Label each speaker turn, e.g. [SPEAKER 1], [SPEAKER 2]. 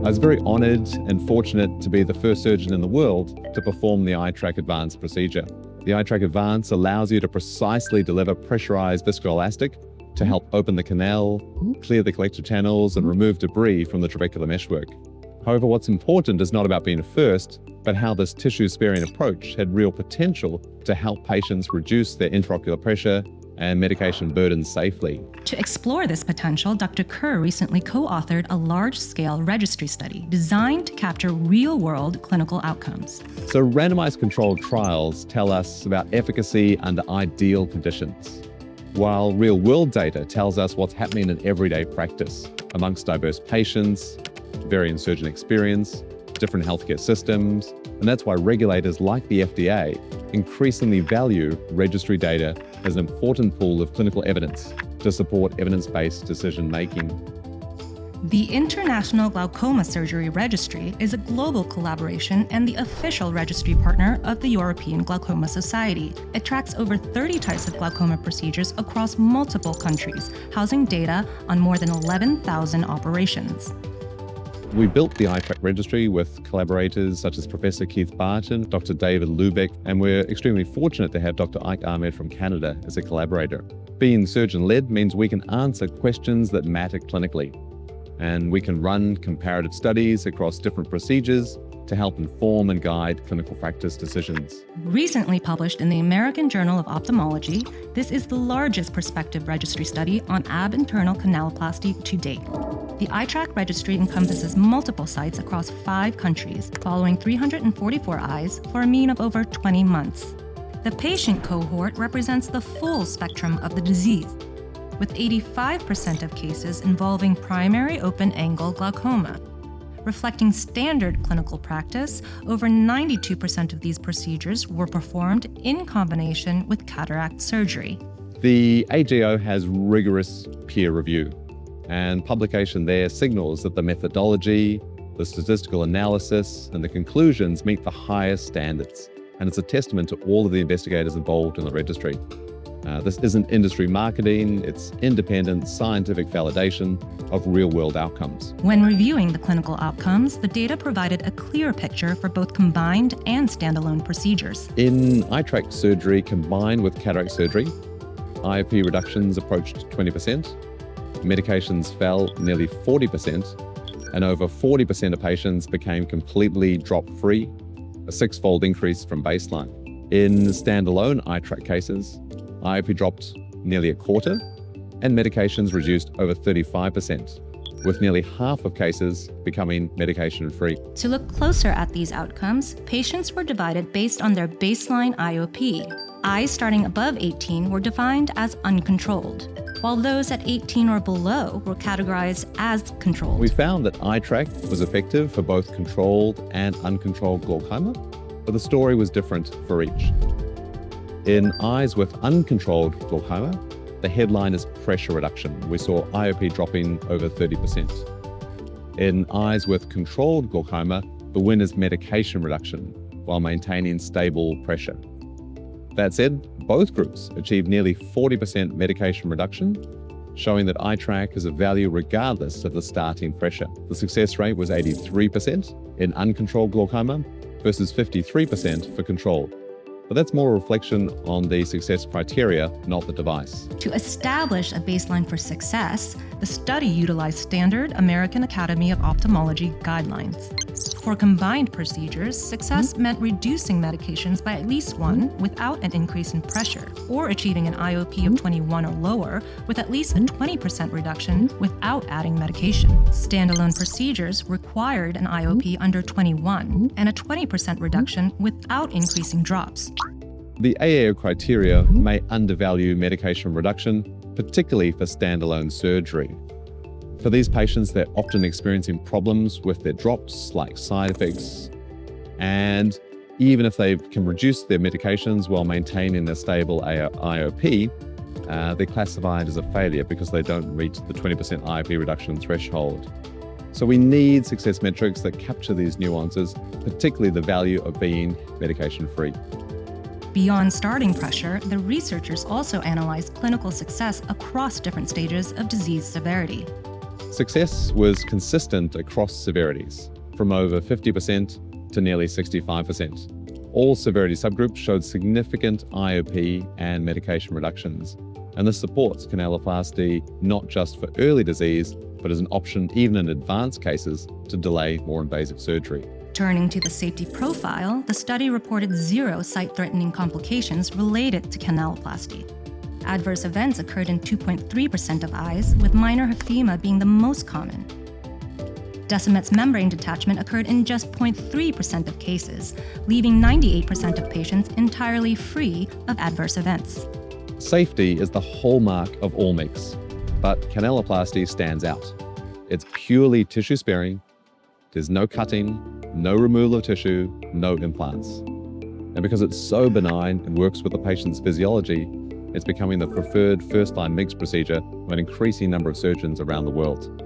[SPEAKER 1] I was very honored and fortunate to be the first surgeon in the world to perform the iTrack Advanced procedure. The iTrack Advanced allows you to precisely deliver pressurized viscoelastic to help open the canal, clear the collector channels, and remove debris from the trabecular meshwork. However, what's important is not about being first, but how this tissue-sparing approach had real potential to help patients reduce their intraocular pressure and medication burden safely.
[SPEAKER 2] To explore this potential, Dr. Kerr recently co-authored a large-scale registry study designed to capture real-world clinical outcomes.
[SPEAKER 1] So randomized controlled trials tell us about efficacy under ideal conditions, while real-world data tells us what's happening in everyday practice amongst diverse patients, varying surgeon experience, different healthcare systems, and that's why regulators like the FDA increasingly value registry data as an important pool of clinical evidence to support evidence-based decision-making.
[SPEAKER 2] The International Glaucoma Surgery Registry is a global collaboration and the official registry partner of the European Glaucoma Society. It tracks over 30 types of glaucoma procedures across multiple countries, housing data on more than 11,000 operations.
[SPEAKER 1] We built the iTrack registry with collaborators such as Professor Keith Barton, Dr. David Lubeck, and we're extremely fortunate to have Dr. Ike Ahmed from Canada as a collaborator. Being surgeon-led means we can answer questions that matter clinically, and we can run comparative studies across different procedures to help inform and guide clinical practice decisions.
[SPEAKER 2] Recently published in the American Journal of Ophthalmology, this is the largest prospective registry study on ab internal canaloplasty to date. The iTrack registry encompasses multiple sites across 5 countries, following 344 eyes for a mean of over 20 months. The patient cohort represents the full spectrum of the disease, with 85% of cases involving primary open-angle glaucoma. Reflecting standard clinical practice, over 92% of these procedures were performed in combination with cataract surgery.
[SPEAKER 1] The AJO has rigorous peer review, and publication there signals that the methodology, the statistical analysis, and the conclusions meet the highest standards. And it's a testament to all of the investigators involved in the registry. This isn't industry marketing, it's independent scientific validation of real-world outcomes.
[SPEAKER 2] When reviewing the clinical outcomes, the data provided a clear picture for both combined and standalone procedures.
[SPEAKER 1] In iTrack surgery combined with cataract surgery, IOP reductions approached 20%, medications fell nearly 40%, and over 40% of patients became completely drop-free, a 6-fold increase from baseline. In standalone iTrack cases, IOP dropped nearly a quarter, and medications reduced over 35%, with nearly half of cases becoming medication-free.
[SPEAKER 2] To look closer at these outcomes, patients were divided based on their baseline IOP. Eyes starting above 18 were defined as uncontrolled, while those at 18 or below were categorized as controlled.
[SPEAKER 1] We found that iTrack was effective for both controlled and uncontrolled glaucoma, but the story was different for each. In eyes with uncontrolled glaucoma, the headline is pressure reduction. We saw IOP dropping over 30%. In eyes with controlled glaucoma, the win is medication reduction while maintaining stable pressure. That said, both groups achieved nearly 40% medication reduction, showing that iTrack is of value regardless of the starting pressure. The success rate was 83% in uncontrolled glaucoma versus 53% for controlled. But that's more a reflection on the success criteria, not the device.
[SPEAKER 2] To establish a baseline for success, the study utilized standard American Academy of Ophthalmology guidelines. For combined procedures, success meant reducing medications by at least 1 without an increase in pressure, or achieving an IOP of 21 or lower with at least a 20% reduction without adding medication. Standalone procedures required an IOP under 21 and a 20% reduction without increasing drops.
[SPEAKER 1] The AAO criteria may undervalue medication reduction, particularly for standalone surgery. For these patients, they're often experiencing problems with their drops, like side effects. And even if they can reduce their medications while maintaining a stable IOP, they're classified as a failure because they don't reach the 20% IOP reduction threshold. So we need success metrics that capture these nuances, particularly the value of being medication-free.
[SPEAKER 2] Beyond starting pressure, the researchers also analyzed clinical success across different stages of disease severity.
[SPEAKER 1] Success was consistent across severities, from over 50% to nearly 65%. All severity subgroups showed significant IOP and medication reductions, and this supports canaloplasty not just for early disease, but as an option even in advanced cases to delay more invasive surgery.
[SPEAKER 2] Turning to the safety profile, the study reported 0 sight-threatening complications related to canaloplasty. Adverse events occurred in 2.3% of eyes, with minor hyphema being the most common. Decimet's membrane detachment occurred in just 0.3% of cases, leaving 98% of patients entirely free of adverse events.
[SPEAKER 1] Safety is the hallmark of all MIGS, but canaloplasty stands out. It's purely tissue sparing, there's no cutting, no removal of tissue, no implants. And because it's so benign and works with the patient's physiology, it's becoming the preferred first-line MIGS procedure by an increasing number of surgeons around the world.